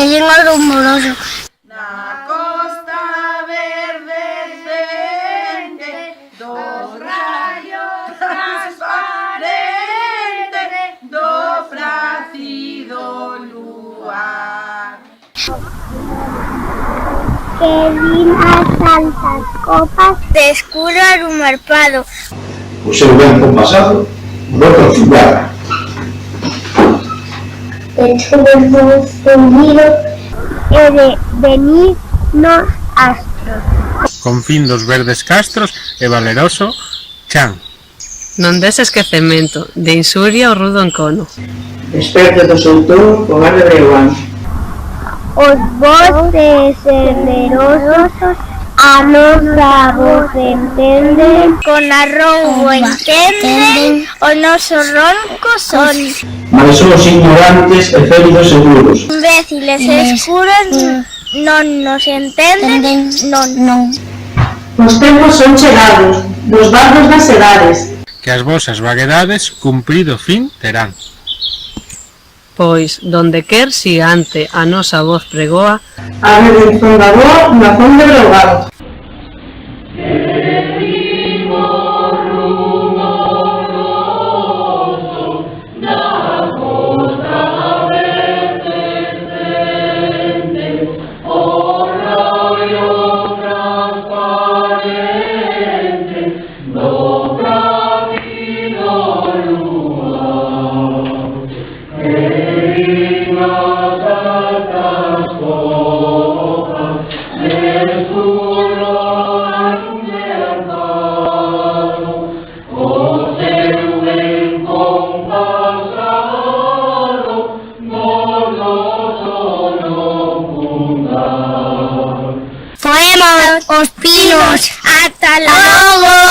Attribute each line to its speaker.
Speaker 1: que llega algo rumoroso.
Speaker 2: Na costa verde verde, dos rayos transparentes, do frácido luar.
Speaker 1: Que vin as altas copas de escuro arumarpado.
Speaker 3: O seu vento pasado bota cigarra.
Speaker 1: De chuvas do fundido e de venir nos astros.
Speaker 4: Con fin dos verdes castros e valeroso chan.
Speaker 5: Non des esquecemento, de insuria o rudo encono.
Speaker 6: Desperta do soutouro co ar de breguán.
Speaker 1: Os voces generosos a nosa voz entenden, con arroubo entenden, o noso ronco son.
Speaker 3: Mais son os ignorantes e féridos seguros.
Speaker 1: Imbéciles escuros non nos entenden, non.
Speaker 6: Os tempos son chegados, dos bardos das edades.
Speaker 4: Que as vosas vaguedades cumprido fin terán.
Speaker 5: Pois, donde quer xigante a nosa voz pregoa,
Speaker 6: A redención da boa na fon de Breogán.
Speaker 1: Poemos os pinos, ata logo.